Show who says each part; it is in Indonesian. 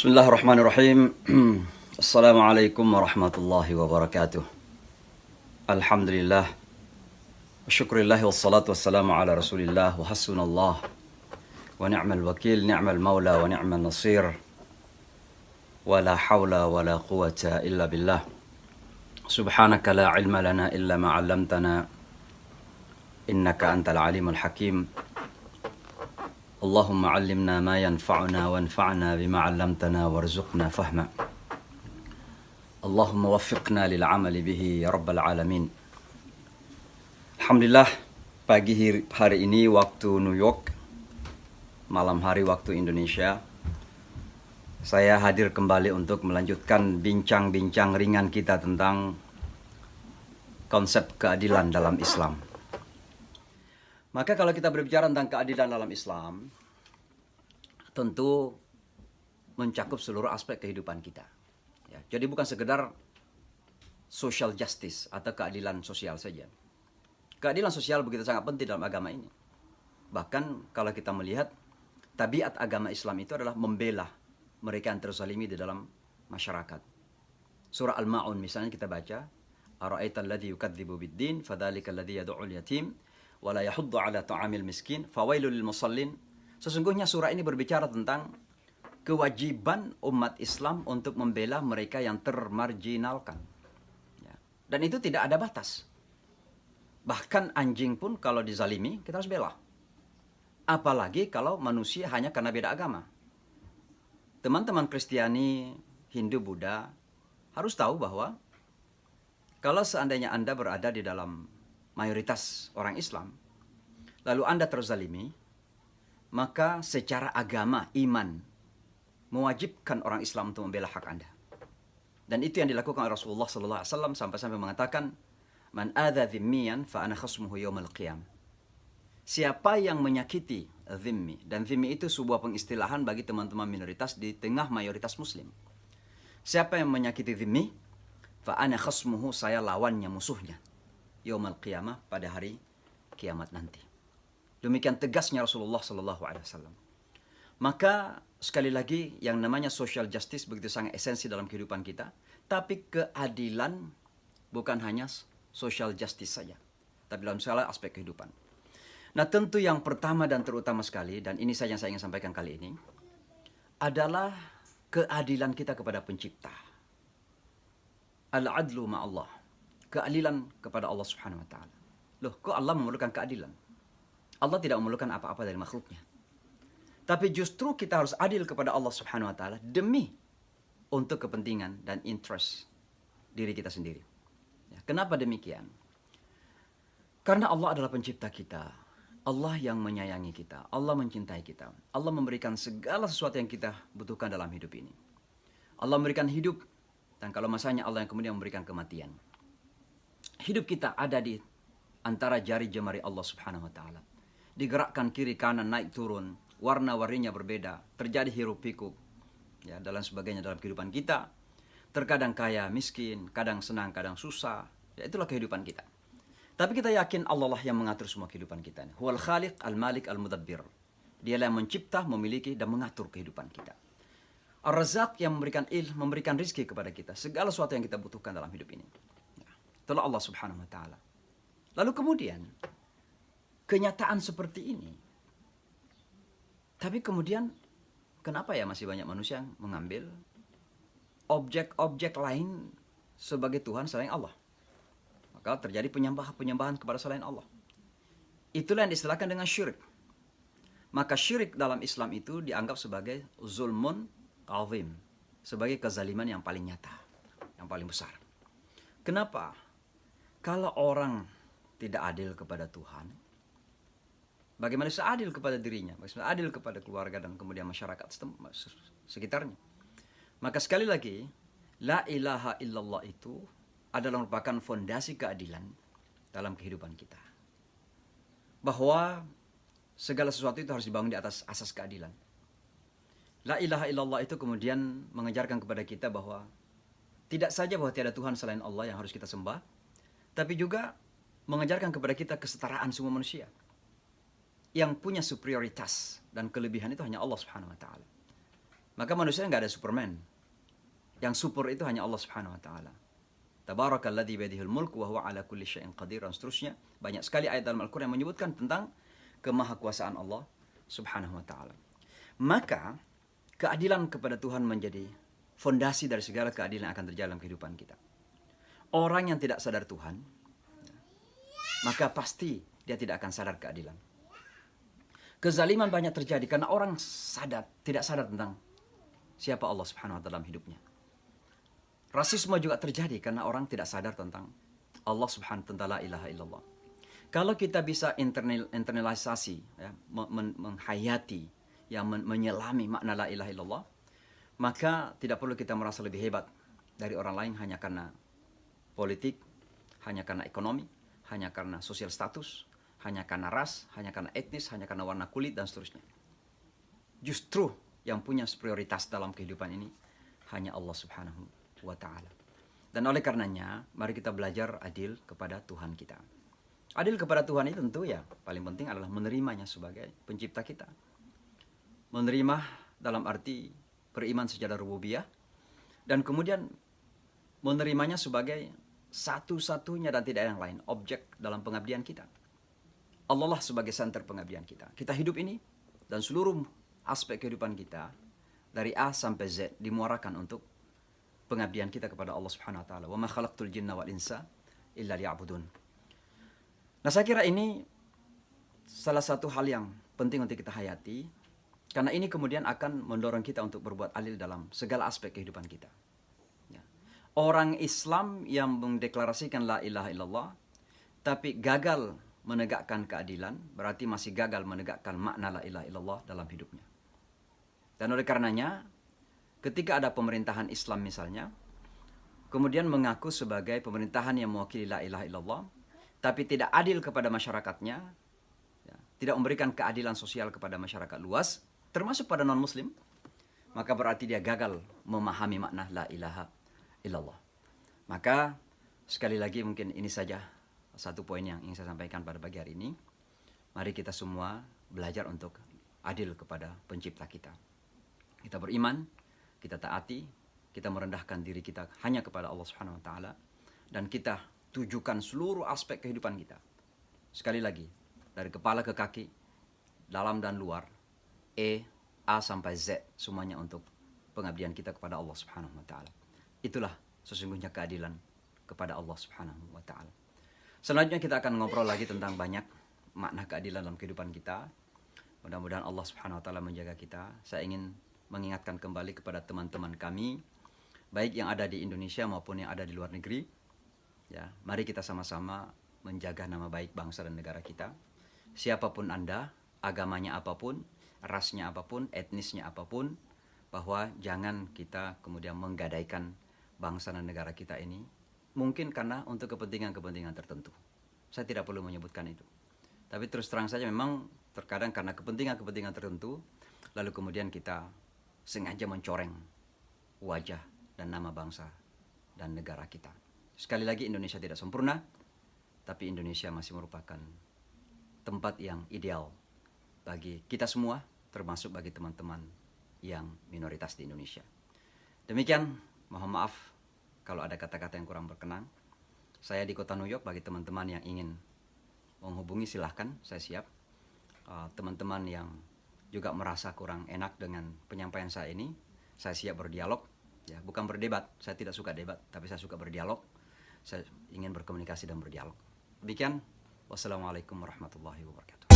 Speaker 1: Bismillahirrahmanirrahim. Assalamualaikum warahmatullahi wabarakatuh. Alhamdulillah. Syukurillahi wassalatu wassalamu ala rasulillah. Wa hasbunallah. Wa ni'mal wakil, ni'mal maula, wa ni'mal nasir. Wa la hawla wa la quwata illa billah. Subhanaka la ilma lana illa ma 'allamtana. Innaka antal alimul hakim. Allahumma 'allimna ma yanfa'una wanfa'na bima 'allamtana warzuqna fahma. Allahumma waffiqna lil 'amali bihi ya rabbal alamin. Alhamdulillah, pagi hari ini waktu New York, malam hari waktu Indonesia, saya hadir kembali untuk melanjutkan bincang-bincang ringan kita tentang konsep keadilan dalam Islam. Maka kalau kita berbicara tentang keadilan dalam Islam, tentu mencakup seluruh aspek kehidupan kita. Ya, jadi bukan sekedar social justice atau keadilan sosial saja. Keadilan sosial begitu sangat penting dalam agama ini. Bahkan kalau kita melihat tabiat agama Islam itu adalah membela mereka yang terzalimi di dalam masyarakat. Surah Al-Ma'un misalnya kita baca, Ara'aital ladzi yukadzibu bid-din fadzalikal ladzi yad'ul yatim wala yahuddu ala ta'amil miskin fawailul lil musallin. Sesungguhnya surah ini berbicara tentang kewajiban umat Islam untuk membela mereka yang termarginalkan. Ya. Dan itu tidak ada batas. Bahkan anjing pun kalau dizalimi kita harus bela. Apalagi kalau manusia hanya karena beda agama. Teman-teman Kristiani, Hindu, Buddha harus tahu bahwa kalau seandainya Anda berada di dalam mayoritas orang Islam, lalu Anda terzalimi, maka secara agama, iman, mewajibkan orang Islam untuk membela hak Anda. Dan itu yang dilakukan oleh Rasulullah SAW sampai-sampai mengatakan, Man adha dhimmiyan fa ana khasmuhu yawmal qiyam. Siapa yang menyakiti dhimmi, dan dhimmi itu sebuah pengistilahan bagi teman-teman minoritas di tengah mayoritas muslim. Siapa yang menyakiti dhimmi, fa ana khasmuhu, saya lawannya, musuhnya. Yawmal qiyamah, pada hari kiamat nanti. Demikian tegasnya Rasulullah SAW. Maka sekali lagi yang namanya social justice begitu sangat esensi dalam kehidupan kita. Tapi keadilan bukan hanya social justice saja, tapi dalam segala aspek kehidupan. Nah tentu yang pertama dan terutama sekali, dan ini saja yang saya ingin sampaikan kali ini, adalah keadilan kita kepada pencipta. Al-adlu ma'allah. Keadilan kepada Allah Subhanahu wa ta'ala. Loh, kok Allah memerlukan keadilan? Allah tidak memerlukan apa-apa dari makhluknya. Tapi justru kita harus adil kepada Allah Subhanahu wa ta'ala demi untuk kepentingan dan interest diri kita sendiri. Ya, kenapa demikian? Karena Allah adalah pencipta kita. Allah yang menyayangi kita. Allah mencintai kita. Allah memberikan segala sesuatu yang kita butuhkan dalam hidup ini. Allah memberikan hidup, dan kalau masanya Allah yang kemudian memberikan kematian. Hidup kita ada di antara jari jemari Allah Subhanahu wa ta'ala. Digerakkan kiri kanan, naik turun, warna-warninya berbeda, terjadi hiruk pikuk, ya, dan sebagainya dalam kehidupan kita. Terkadang kaya, miskin, kadang senang, kadang susah. Ya, itulah kehidupan kita. Tapi kita yakin Allah lah yang mengatur semua kehidupan kita. Huwal khaliq, al-malik, al-mudabbir. Dialah yang mencipta, memiliki, dan mengatur kehidupan kita. Ar-Razzaq yang memberikan rizki kepada kita. Segala sesuatu yang kita butuhkan dalam hidup ini. Itulah Allah Subhanahu wa ta'ala. Lalu kemudian kenyataan seperti ini. Tapi kemudian kenapa ya masih banyak manusia yang mengambil objek-objek lain sebagai Tuhan selain Allah? Maka terjadi penyembahan kepada selain Allah. Itulah yang diistilahkan dengan syirik. Maka syirik dalam Islam itu dianggap sebagai zulmun azim, sebagai kezaliman yang paling nyata, yang paling besar. Kenapa? Kalau orang tidak adil kepada Tuhan, bagaimana bisa adil kepada dirinya, bagaimana adil kepada keluarga dan kemudian masyarakat sekitarnya. Maka sekali lagi, la ilaha illallah itu adalah merupakan fondasi keadilan dalam kehidupan kita. Bahwa segala sesuatu itu harus dibangun di atas asas keadilan. La ilaha illallah itu kemudian mengajarkan kepada kita bahwa tidak saja bahwa tiada Tuhan selain Allah yang harus kita sembah, tapi juga mengajarkan kepada kita kesetaraan semua manusia. Yang punya superioritas dan kelebihan itu hanya Allah Subhanahu wa ta'ala. Maka manusia nggak ada Superman. Yang super itu hanya Allah Subhanahu wa taala. Tabarakalladzi biyadihil mulku wa huwa ala kulli syai'in qadir, dan seterusnya. Banyak sekali ayat dalam Al-Qur'an yang menyebutkan tentang kemahakuasaan Allah Subhanahu wa taala. Maka keadilan kepada Tuhan menjadi fondasi dari segala keadilan yang akan terjadi dalam kehidupan kita. Orang yang tidak sadar Tuhan, maka pasti dia tidak akan sadar keadilan. Kezaliman banyak terjadi karena orang tidak sadar tentang siapa Allah Subhanahu wa taala dalam hidupnya. Rasisme juga terjadi karena orang tidak sadar tentang Allah Subhanahu wa taala, la ilaha illallah. Kalau kita bisa internalisasi, ya, menghayati, ya, menyelami makna la ilaha illallah, maka tidak perlu kita merasa lebih hebat dari orang lain hanya karena politik, hanya karena ekonomi, hanya karena sosial status, hanya karena ras, hanya karena etnis, hanya karena warna kulit, dan seterusnya. Justru yang punya prioritas dalam kehidupan ini hanya Allah Subhanahu wa ta'ala. Dan oleh karenanya, mari kita belajar adil kepada Tuhan kita. Adil kepada Tuhan itu tentu ya, paling penting adalah menerimanya sebagai pencipta kita. Menerima dalam arti beriman secara rububiyah, dan kemudian menerimanya sebagai satu-satunya dan tidak ada yang lain, objek dalam pengabdian kita. Allah lah sebagai center pengabdian kita. Kita hidup ini dan seluruh aspek kehidupan kita dari A sampai Z dimuarakan untuk pengabdian kita kepada Allah Subhanahu wa taala. Wa ma khalaqtul jinna wal insa illa liya'budun. Nah, saya kira ini salah satu hal yang penting untuk kita hayati, karena ini kemudian akan mendorong kita untuk berbuat adil dalam segala aspek kehidupan kita. Ya. Orang Islam yang mendeklarasikan la ilaha illallah tapi gagal menegakkan keadilan, berarti masih gagal menegakkan makna la ilaha illallah dalam hidupnya. Dan oleh karenanya, ketika ada pemerintahan Islam misalnya, kemudian mengaku sebagai pemerintahan yang mewakili la ilaha illallah, tapi tidak adil kepada masyarakatnya, ya, tidak memberikan keadilan sosial kepada masyarakat luas, termasuk pada non-muslim, maka berarti dia gagal memahami makna la ilaha illallah. Maka sekali lagi mungkin ini saja satu poin yang ingin saya sampaikan pada pagi hari ini. Mari kita semua belajar untuk adil kepada pencipta kita. Kita beriman, kita taati, kita merendahkan diri kita hanya kepada Allah Subhanahu wa taala, dan kita tujukan seluruh aspek kehidupan kita. Sekali lagi, dari kepala ke kaki, dalam dan luar, A sampai Z, semuanya untuk pengabdian kita kepada Allah Subhanahu wa taala. Itulah sesungguhnya keadilan kepada Allah Subhanahu wa taala. Selanjutnya kita akan ngobrol lagi tentang banyak makna keadilan dalam kehidupan kita. Mudah-mudahan Allah Subhanahu wa taala menjaga kita. Saya ingin mengingatkan kembali kepada teman-teman kami, baik yang ada di Indonesia maupun yang ada di luar negeri. Ya, mari kita sama-sama menjaga nama baik bangsa dan negara kita. Siapapun Anda, agamanya apapun, rasnya apapun, etnisnya apapun, bahwa jangan kita kemudian menggadaikan bangsa dan negara kita ini, mungkin karena untuk kepentingan-kepentingan tertentu. Saya tidak perlu menyebutkan itu. Tapi terus terang saja memang terkadang karena kepentingan-kepentingan tertentu, lalu kemudian kita sengaja mencoreng wajah dan nama bangsa dan negara kita. Sekali lagi, Indonesia tidak sempurna, tapi Indonesia masih merupakan tempat yang ideal bagi kita semua, termasuk bagi teman-teman yang minoritas di Indonesia. Demikian, mohon maaf kalau ada kata-kata yang kurang berkenan. Saya di kota New York, bagi teman-teman yang ingin menghubungi silahkan, saya siap. Teman-teman yang juga merasa kurang enak dengan penyampaian saya ini, saya siap berdialog. Ya, bukan berdebat, saya tidak suka debat, tapi saya suka berdialog. Saya ingin berkomunikasi dan berdialog. Demikian, wassalamualaikum warahmatullahi wabarakatuh.